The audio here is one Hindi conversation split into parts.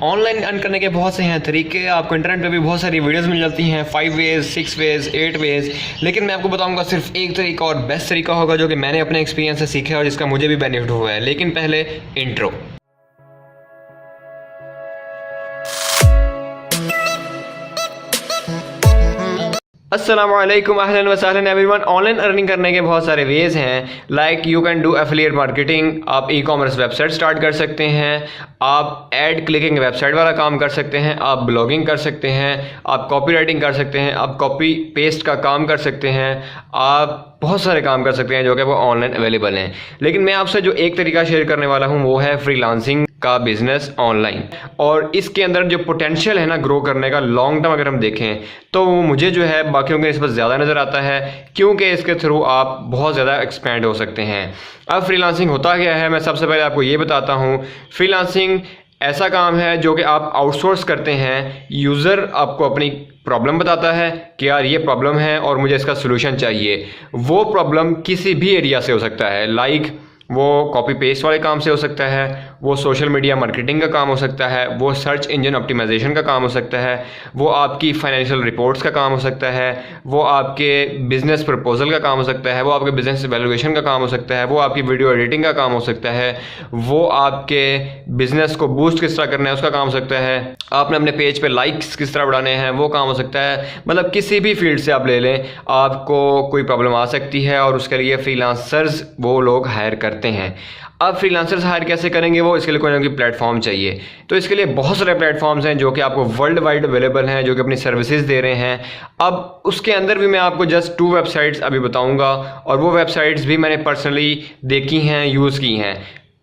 ऑनलाइन अर्न करने के बहुत से हैं तरीके, आपको इंटरनेट पे भी बहुत सारी वीडियोस मिल जाती हैं, 5 वेज, 6 वेज, 8 वेज, लेकिन मैं आपको बताऊंगा सिर्फ एक तरीका और बेस्ट तरीका होगा जो कि मैंने अपने एक्सपीरियंस से सीखा है और जिसका मुझे भी बेनिफिट हुआ है। लेकिन पहले इंट्रो। अस्सलामुअलैकुम, अहलन व सहलन एवरीवन। ऑनलाइन अर्निंग करने के बहुत सारे वेज हैं, like you can do affiliate marketing. आप ई कॉमर्स वेबसाइट स्टार्ट कर सकते हैं, आप एड क्लिकिंग वेबसाइट वाला काम कर सकते हैं, आप ब्लॉगिंग कर सकते हैं, आप कॉपी राइटिंग कर सकते हैं, आप कॉपी पेस्ट का काम कर सकते हैं, आप बहुत सारे काम कर सकते हैं जो कि वो ऑनलाइन अवेलेबल हैं। लेकिन मैं आपसे जो एक तरीका शेयर करने वाला हूँ वो है फ्रीलांसिंग का बिजनेस ऑनलाइन। और इसके अंदर जो पोटेंशियल है ना ग्रो करने का लॉन्ग टर्म अगर हम देखें तो वो मुझे जो है बाकियों के निस्बत ज़्यादा नज़र आता है, क्योंकि इसके थ्रू आप बहुत ज़्यादा एक्सपेंड हो सकते हैं। अब फ्रीलांसिंग होता क्या है, मैं सबसे पहले आपको ये बताता हूँ। फ्रीलांसिंग ऐसा काम है जो कि आप आउटसोर्स करते हैं। यूज़र आपको अपनी प्रॉब्लम बताता है कि यार ये प्रॉब्लम है और मुझे इसका सलूशन चाहिए। वो प्रॉब्लम किसी भी एरिया से हो सकता है, लाइक वो कॉपी पेस्ट वाले काम से हो सकता है, वो सोशल मीडिया मार्केटिंग का काम हो सकता है, वो सर्च इंजन ऑप्टिमाइजेशन का काम हो सकता है, वो आपकी फाइनेंशियल रिपोर्ट्स का काम हो सकता है, वो आपके बिजनेस प्रपोजल का काम हो सकता है, वो आपके बिजनेस वैल्यूएशन का काम हो सकता है, वो आपकी वीडियो एडिटिंग का काम हो सकता है, वो आपके बिजनेस को बूस्ट किस तरह करना है उसका काम हो सकता है, आपने अपने पेज पे लाइक्स किस तरह बढ़ाने हैं वो काम हो सकता है। मतलब किसी भी फील्ड से आप ले लें, आपको कोई प्रॉब्लम आ सकती है और उसके लिए फ्रीलांसर्स वो लोग हायर करते हैं। अब फ्रीलांसर्स हायर कैसे करेंगे वो, इसके लिए कोई ना कोई प्लेटफॉर्म चाहिए। तो इसके लिए बहुत सारे प्लेटफॉर्म्स हैं जो कि आपको वर्ल्ड वाइड अवेलेबल हैं, जो कि अपनी सर्विसेज दे रहे हैं। अब उसके अंदर भी मैं आपको जस्ट 2 वेबसाइट्स अभी बताऊंगा, और वो वेबसाइट्स भी मैंने पर्सनली देखी हैं, यूज़ की हैं।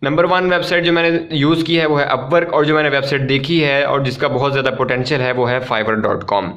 नंबर 1 वेबसाइट जो मैंने यूज़ की है वो है अपवर्क, और जो मैंने वेबसाइट देखी है और जिसका बहुत ज़्यादा पोटेंशियल है वो है fiverr.com।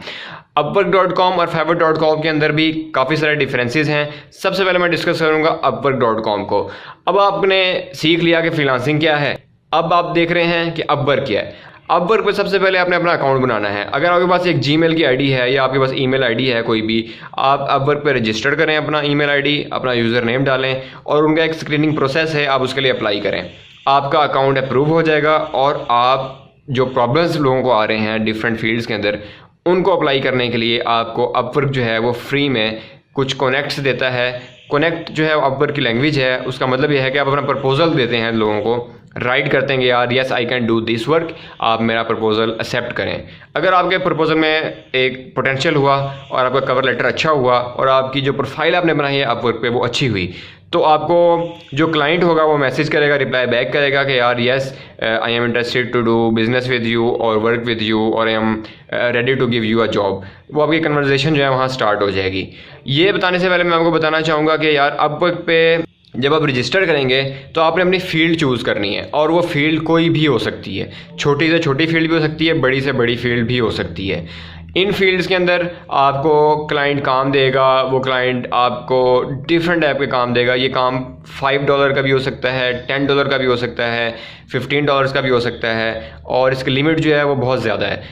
upwork.com और fiverr.com के अंदर भी काफ़ी सारे डिफरेंसेस हैं। सबसे पहले मैं डिस्कस करूंगा upwork.com को। अब आपने सीख लिया कि फ्रीलांसिंग क्या है, अब आप देख रहे हैं कि अपवर्क क्या है। अपवर्क पे सबसे पहले आपने अपना अकाउंट बनाना है। अगर आपके पास एक जीमेल की आईडी है या आपके पास ईमेल आईडी है कोई भी, आप अपवर्क पे रजिस्टर करें अपना ईमेल आईडी, अपना यूज़र नेम डालें और उनका एक स्क्रीनिंग प्रोसेस है, आप उसके लिए अप्लाई करें। आपका अकाउंट अप्रूव हो जाएगा और आप जो प्रॉब्लम्स लोगों को आ रहे हैं डिफरेंट फील्ड्स के अंदर, उनको अप्लाई करने के लिए आपको अपवर्क जो है वो फ्री में कुछ कनेक्ट्स देता है। कनेक्ट जो है अपवर्क की लैंग्वेज है, उसका मतलब ये है कि आप अपना प्रपोजल देते हैं लोगों को, राइट करते हैं कि यार yes I can do this work, आप मेरा प्रपोजल एक्सेप्ट करें। अगर आपके प्रपोजल में एक पोटेंशियल हुआ और आपका कवर लेटर अच्छा हुआ और आपकी जो प्रोफाइल आपने बनाई है अपवर्क पे वो अच्छी हुई, तो आपको जो क्लाइंट होगा वो मैसेज करेगा, रिप्लाई बैक करेगा कि यार yes I am interested to do business with you और वर्क विद यू और I am ready to give you a job. वो आपकी कन्वर्सेशन जो है वहाँ स्टार्ट हो जाएगी। ये बताने से पहले मैं आपको बताना चाहूँगा कि यार अपवर्क पे जब आप रजिस्टर करेंगे तो आपने अपनी फील्ड चूज़ करनी है, और वो फील्ड कोई भी हो सकती है। छोटी से छोटी फील्ड भी हो सकती है, बड़ी से बड़ी फील्ड भी हो सकती है। इन फील्ड्स के अंदर आपको क्लाइंट काम देगा, वो क्लाइंट आपको डिफरेंट टाइप के काम देगा। ये काम $5 का भी हो सकता है, $10 का भी हो सकता है, $15 का भी हो सकता है, और इसकी लिमिट जो है वो बहुत ज़्यादा है।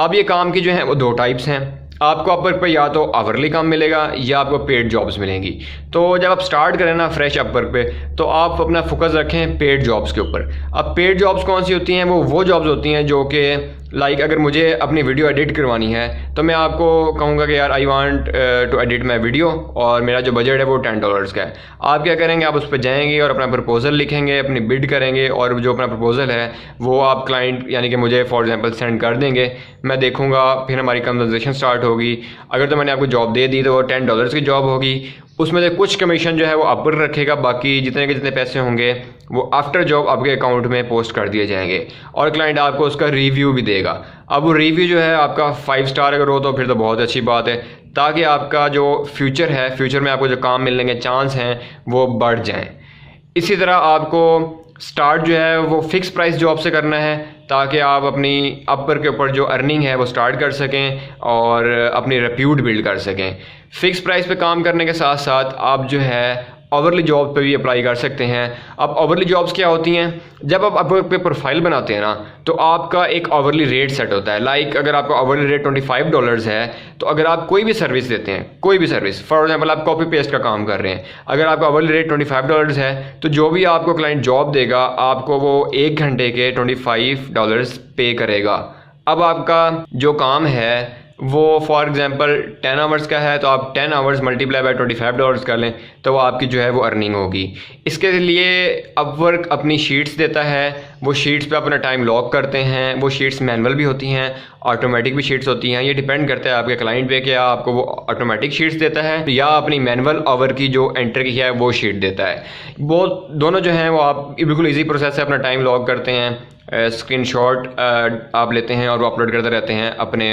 अब ये काम की जो है वो 2 टाइप्स हैं। आपको अपवर्क पे या तो आवरली काम मिलेगा या आपको पेड जॉब्स मिलेंगी। तो जब आप स्टार्ट करें ना फ्रेश अपवर्क पे, तो आप अपना फोकस रखें पेड जॉब्स के ऊपर। अब पेड जॉब्स कौन सी होती हैं, वो जॉब्स होती हैं जो कि लाइक अगर मुझे अपनी वीडियो एडिट करवानी है तो मैं आपको कहूँगा कि यार I want to edit my video और मेरा जो बजट है वो $10 का है। आप क्या करेंगे, आप उस पर जाएंगे और अपना प्रपोजल लिखेंगे, अपनी बिड करेंगे, और जो अपना प्रपोजल है वो आप क्लाइंट यानी कि मुझे फॉर एग्जांपल सेंड कर देंगे। मैं देखूंगा, फिर हमारी कन्वर्सेशन स्टार्ट होगी। अगर तो मैंने आपको जॉब दे दी तो वो $10 की जॉब होगी। उसमें से कुछ कमीशन जो है वो अपवर्क रखेगा, बाकी जितने के जितने पैसे होंगे वो आफ्टर जॉब आपके अकाउंट में पोस्ट कर दिए जाएंगे, और क्लाइंट आपको उसका रिव्यू भी देगा। अब वो रिव्यू जो है आपका 5 स्टार अगर हो तो फिर तो बहुत अच्छी बात है, ताकि आपका जो फ्यूचर है, फ्यूचर में आपको जो काम मिलने के चांस हैं वो बढ़ जाएं। इसी तरह आपको स्टार्ट जो है वो फिक्स प्राइस जॉब से करना है, ताकि आप अपनी अपवर्क के ऊपर जो अर्निंग है वो स्टार्ट कर सकें और अपनी रेप्यूट बिल्ड कर सकें। फिक्स प्राइस पे काम करने के साथ साथ आप जो है ओवरली जॉब पे भी अप्लाई कर सकते हैं। अब ओवरली जॉब्स क्या होती हैं, जब आप अपवर्क पे प्रोफाइल बनाते हैं ना तो आपका एक ओवरली रेट सेट होता है। लाइक अगर आपका ओवरली रेट $25 है तो अगर आप कोई भी सर्विस देते हैं, कोई भी सर्विस, फॉर एग्जांपल आप कॉपी पेस्ट का काम कर रहे हैं, अगर आपका ओवरली रेट $25 है तो जो भी आपको क्लाइंट जॉब देगा आपको वो 1 घंटे के $25 पे करेगा। अब आपका जो काम है वो फॉर एग्जांपल 10 आवर्स का है तो आप 10 आवर्स मल्टीप्लाई बाय $25 कर लें तो वो आपकी जो है वो अर्निंग होगी। इसके लिए अपवर्क अपनी शीट्स देता है, वो शीट्स पे अपना टाइम लॉक करते हैं। वो शीट्स मैनुअल भी होती हैं, ऑटोमेटिक भी शीट्स होती हैं, ये डिपेंड करता है आपके क्लाइंट पे कि आपको वो ऑटोमेटिक शीट्स देता है या अपनी मैनुअल आवर की जो एंटर की है वो शीट देता है। वो दोनों जो हैं वो आप बिल्कुल ईजी प्रोसेस से अपना टाइम लॉक करते हैं, स्क्रीनशॉट आप लेते हैं और वो अपलोड करते रहते हैं अपने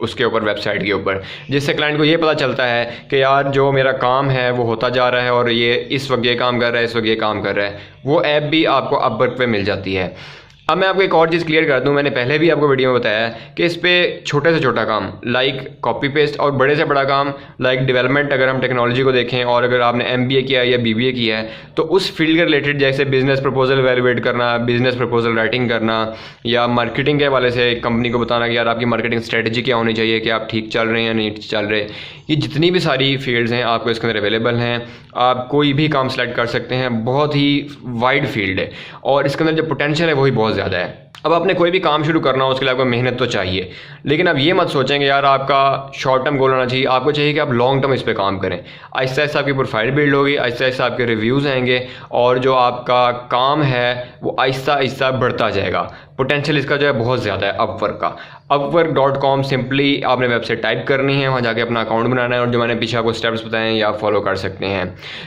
उसके ऊपर, वेबसाइट के ऊपर, जिससे क्लाइंट को ये पता चलता है कि यार जो मेरा काम है वो होता जा रहा है और ये इस वक्त ये काम कर रहा है, इस वक्त ये काम कर रहा है। वो ऐप भी आपको अपवर्क पे मिल जाती है। अब मैं आपको एक और चीज़ क्लियर कर दूं, मैंने पहले भी आपको वीडियो में बताया है कि इस पे छोटे से छोटा काम लाइक कॉपी पेस्ट और बड़े से बड़ा काम लाइक डेवलपमेंट, अगर हम टेक्नोलॉजी को देखें और अगर आपने MBA किया है या BBA किया है तो उस फील्ड के रिलेटेड जैसे बिजनेस प्रपोजल वैल्यूएट करना, बिजनेस प्रपोजल राइटिंग करना या मार्केटिंग के हवाले से कंपनी को बताना कि यार आपकी मार्केटिंग स्ट्रेटजी क्या होनी चाहिए, कि आप ठीक चल रहे हैं या नहीं चल रहे, ये जितनी भी सारी फील्ड्स हैं आपको इसके अंदर अवेलेबल हैं। आप कोई भी काम सेलेक्ट कर सकते हैं, बहुत ही वाइड फील्ड है और इसके अंदर जो पोटेंशियल है वही बहुत ज़्यादा है। अब आपने कोई भी काम शुरू करना हो उसके लिए आपको मेहनत तो चाहिए, लेकिन आप ये मत सोचें कि यार आपका शॉर्ट टर्म गोल होना चाहिए। आपको चाहिए कि आप लॉन्ग टर्म इस पर काम करें। आहिस्ता आहिस्ता आपकी प्रोफाइल बिल्ड होगी, आहिस्ता आहिस्ता आपके रिव्यूज़ आएंगे और जो आपका काम है वो आहिस्ता आहिस्ता बढ़ता जाएगा। पोटेंशियल इसका जो है बहुत ज़्यादा है अपवर्क का। upwork.com सिंपली आपने वेबसाइट टाइप करनी है, वहाँ जाके अपना अकाउंट बनाना है और जो मैंने पीछे आपको स्टेप्स बताए हैं ये आप फॉलो कर सकते हैं।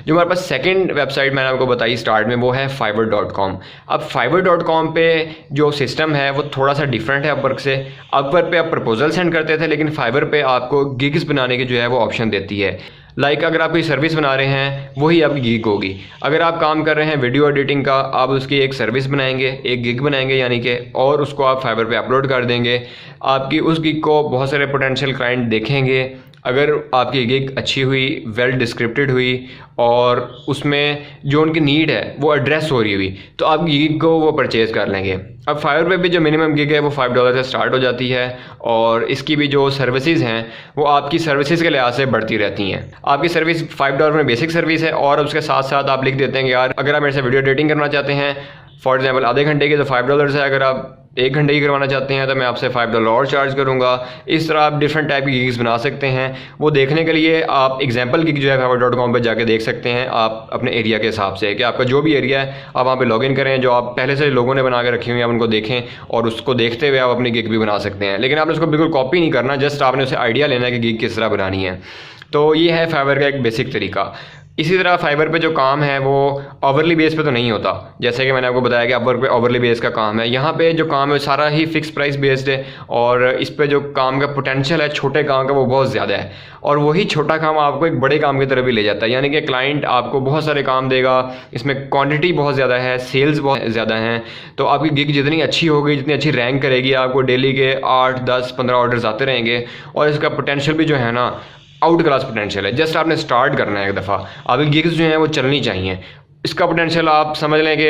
जो हमारे पास सेकंड वेबसाइट मैंने आपको बताई स्टार्ट में वो है fiverr.com। अब fiverr.com पे जो सिस्टम है वो थोड़ा सा डिफरेंट है अपवर्क से। अपवर्क पे आप प्रपोजल सेंड करते थे, लेकिन फाइवर पे आपको गिग्स बनाने की जो है वो ऑप्शन देती है। लाइक अगर आप कोई सर्विस बना रहे हैं वही आपकी गिग होगी। अगर आप काम कर रहे हैं वीडियो एडिटिंग का, आप उसकी एक सर्विस बनाएंगे, एक गिग बनाएंगे यानी कि, और उसको आप फाइवर पे अपलोड कर देंगे। आपकी उस गिग को बहुत सारे पोटेंशियल क्लाइंट देखेंगे। अगर आपकी गिग अच्छी हुई, वेल डिस्क्रिप्टेड हुई और उसमें जो उनकी नीड है वो एड्रेस हो रही हुई तो आप गिग को वो परचेज़ कर लेंगे। अब फाइवर पे भी जो मिनिमम गिग है वो $5 से स्टार्ट हो जाती है और इसकी भी जो सर्विसेज हैं वो आपकी सर्विसेज के लिहाज से बढ़ती रहती हैं। आपकी सर्विस $5 में बेसिक सर्विस है और उसके साथ साथ आप लिख देते हैं कि यार अगर आप मेरे से वीडियो एडिटिंग करना चाहते हैं फॉर एग्जाम्पल आधे घंटे की तो $5 है, अगर आप 1 घंटे की करवाना चाहते हैं तो मैं आपसे $5 और चार्ज करूंगा। इस तरह आप डिफरेंट टाइप की गिग्स बना सकते हैं। वो देखने के लिए आप एग्जाम्पल गिग जो है fiverr.com पर जाके देख सकते हैं आप अपने एरिया के हिसाब से कि आपका जो भी एरिया है आप वहाँ पे लॉगिन करें, जो आप पहले से लोगों ने बना के रखी हुई हैं आप उनको देखें और उसको देखते हुए आप अपनी गिग भी बना सकते हैं। लेकिन आपने उसको बिल्कुल कॉपी नहीं करना, जस्ट आपने उसे आइडिया लेना है कि गिग किस तरह बनानी है। तो ये है फाइवर का एक बेसिक तरीका। इसी तरह फाइवर पे जो काम है वो ओवरली बेस पे तो नहीं होता, जैसे कि मैंने आपको बताया कि अपवर्क पे ओवरली बेस का काम है। यहाँ पे जो काम है सारा ही फिक्स प्राइस बेस्ड है और इस पे जो काम का पोटेंशियल है छोटे काम का वो बहुत ज़्यादा है और वही छोटा काम आपको एक बड़े काम की तरफ भी ले जाता है। यानी कि क्लाइंट आपको बहुत सारे काम देगा, इसमें क्वान्टिटी बहुत ज़्यादा है, सेल्स बहुत ज़्यादा हैं, तो आपकी गिग जितनी अच्छी होगी, जितनी अच्छी रैंक करेगी, आपको डेली के 8, 10, 15 ऑर्डर्स आते रहेंगे और इसका पोटेंशियल भी जो है ना आउट क्लास पोटेंशियल है। जस्ट आपने स्टार्ट करना है एक दफ़ा, आपकी गिग्स जो हैं वो चलनी चाहिए। इसका पोटेंशियल आप समझ लें कि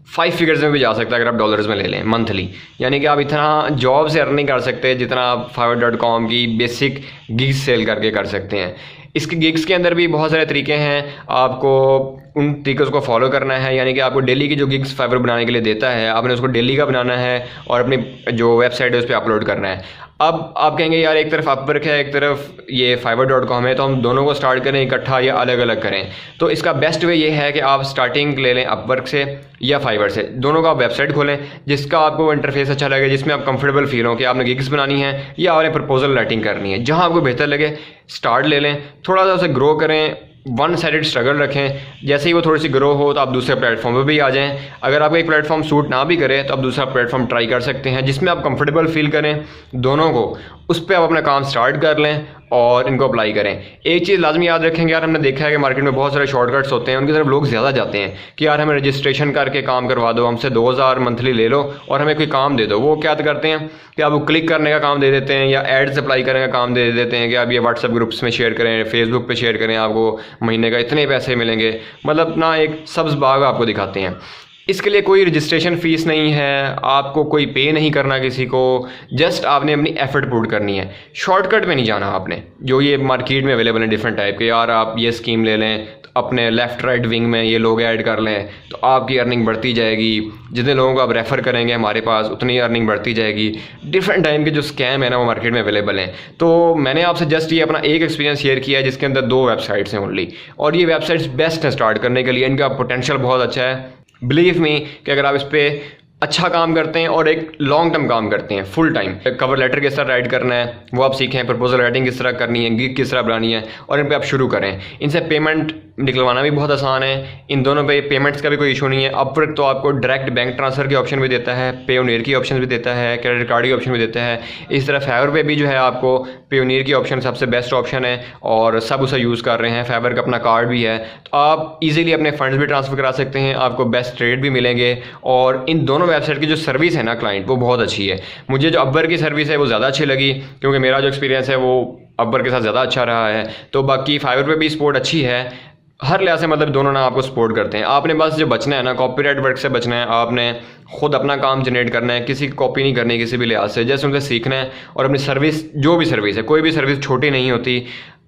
5 फिगर्स में भी जा सकता है अगर आप डॉलर्स में ले लें मंथली। यानी कि आप इतना जॉब से अर्न नहीं कर सकते जितना आप fiverr.com की बेसिक गिग्स सेल करके कर सकते हैं। इसके गिग्स के अंदर भी बहुत सारे तरीके हैं, आपको उन तरीक़ों को फॉलो करना है। यानी कि आपको डेली की जो गिग्स फाइवर बनाने के लिए देता है आपने उसको डेली का बनाना है और अपनी जो वेबसाइट है उस पर अपलोड करना है। अब आप कहेंगे यार एक तरफ अपवर्क है एक तरफ ये fiverr.com है, तो हम दोनों को स्टार्ट करें इकट्ठा या अलग अलग करें? तो इसका बेस्ट वे ये है कि आप स्टार्टिंग ले लें अपवर्क से या फाइवर से। दोनों का आप वेबसाइट खोलें जिसका आपको इंटरफेस अच्छा लगे, जिसमें आप कंफर्टेबल फील हो कि आपने गिग्स बनानी है या आपने प्रपोजल राइटिंग करनी है। जहाँ आपको बेहतर लगे स्टार्ट ले लें, थोड़ा सा उसे ग्रो करें, वन साइडेड स्ट्रगल रखें। जैसे ही वो थोड़ी सी ग्रो हो तो आप दूसरे प्लेटफॉर्म पे भी आ जाएं। अगर आपको एक प्लेटफॉर्म सूट ना भी करे तो आप दूसरा प्लेटफॉर्म ट्राई कर सकते हैं जिसमें आप कंफर्टेबल फील करें दोनों को, उस पर आप अपना काम स्टार्ट कर लें और इनको अप्लाई करें। एक चीज़ लाजमी याद रखेंगे यार, हमने देखा है कि मार्केट में बहुत सारे शॉर्टकट्स होते हैं, उनकी तरफ लोग ज़्यादा जाते हैं कि यार हमें रजिस्ट्रेशन करके काम करवा दो, हमसे 2000 मंथली ले लो और हमें कोई काम दे दो। वो क्या करते हैं कि आपको क्लिक करने का काम दे देते हैं या एड्स अप्लाई करने का काम दे देते हैं कि आप ये व्हाट्सएप ग्रुप्स में शेयर करें, फेसबुक पे शेयर करें, आपको महीने का इतने पैसे मिलेंगे, मतलब ना एक सब्ज़ बाग आपको दिखाते हैं। इसके लिए कोई रजिस्ट्रेशन फ़ीस नहीं है, आपको कोई पे नहीं करना किसी को, जस्ट आपने अपनी एफर्ट पुट करनी है। शॉर्टकट में नहीं जाना आपने, जो ये मार्केट में अवेलेबल है डिफरेंट टाइप के, यार आप ये स्कीम ले लें तो अपने लेफ़्ट राइट विंग में ये लोग ऐड कर लें तो आपकी अर्निंग बढ़ती जाएगी, जितने लोगों को आप रेफ़र करेंगे हमारे पास उतनी अर्निंग बढ़ती जाएगी। डिफरेंट टाइप के जो स्कैम है ना वो मार्केट में अवेलेबल हैं। तो मैंने आपसे जस्ट ये अपना एक एक्सपीरियंस शेयर किया है जिसके अंदर 2 वेबसाइट्स हैं ओनली, और ये वेबसाइट्स बेस्ट हैं स्टार्ट करने के लिए, इनका पोटेंशियल बहुत अच्छा है। बिलीव मी कि अगर आप इस पर अच्छा काम करते हैं और एक लॉन्ग टर्म काम करते हैं फुल टाइम, कवर लेटर किस तरह राइट करना है वो आप सीखें, प्रपोजल राइटिंग किस तरह करनी है, गिग किस तरह बनानी है, और इन पे आप शुरू करें। इनसे पेमेंट निकलवाना भी बहुत आसान है, इन दोनों पे पेमेंट्स का भी कोई इशू नहीं है। अपवर्क तो आपको डायरेक्ट बैंक ट्रांसफ़र के ऑप्शन भी देता है, पेयोनियर की ऑप्शन भी देता है, क्रेडिट कार्ड की ऑप्शन भी देता है। इस तरह फाइवर पे भी जो है आपको पेयोनियर की ऑप्शन सबसे बेस्ट ऑप्शन है और सब उसे यूज़ कर रहे हैं। फाइवर का अपना कार्ड भी है, तो आप इजीली अपने फंड्स भी ट्रांसफ़र करा सकते हैं, आपको बेस्ट रेट भी मिलेंगे। और इन दोनों वेबसाइट की जो सर्विस है ना क्लाइंट, वो बहुत अच्छी है। मुझे जो अपवर्क की सर्विस है वो ज़्यादा अच्छी लगी क्योंकि मेरा जो एक्सपीरियंस है वो अपवर्क के साथ ज़्यादा अच्छा रहा है। तो बाकी फाइवर पे भी सपोर्ट अच्छी है हर लिहाज से, मतलब दोनों ना आपको सपोर्ट करते हैं। आपने बस जो बचना है ना कॉपीराइट वर्क से बचना है, आपने खुद अपना काम जनरेट करना है, किसी की कॉपी नहीं करनी किसी भी लिहाज से, जैसे उनसे सीखना है और अपनी सर्विस, जो भी सर्विस है, कोई भी सर्विस छोटी नहीं होती,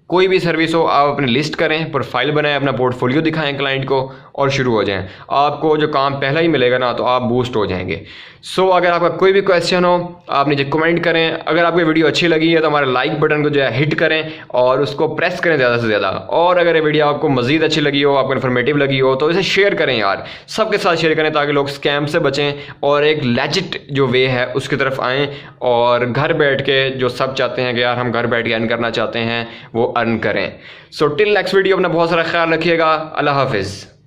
कोई भी सर्विस हो आप अपनी लिस्ट करें, प्रोफाइल बनाएं, अपना पोर्टफोलियो दिखाएं क्लाइंट को और शुरू हो जाएं। आपको जो काम पहला ही मिलेगा ना तो आप बूस्ट हो जाएंगे। सो अगर आपका कोई भी क्वेश्चन हो आप नीचे कमेंट करें। अगर आपको वीडियो अच्छी लगी है तो हमारे लाइक बटन को जो है हिट करें और उसको प्रेस करें ज़्यादा से ज़्यादा। और अगर ये वीडियो आपको मज़ीद अच्छी लगी हो, आपको इन्फॉर्मेटिव लगी हो, तो इसे शेयर करें यार, सबके साथ शेयर करें ताकि लोग स्कैम से बचें और एक लेजिट जो वे है उसकी तरफ आएँ और घर बैठ के जो सब चाहते हैं कि यार हम घर बैठ के अर्न करना चाहते हैं वो अर्न करें। सो टिल नेक्स्ट वीडियो अपना बहुत सारा ख्याल रखिएगा। अल्लाह हाफिज़।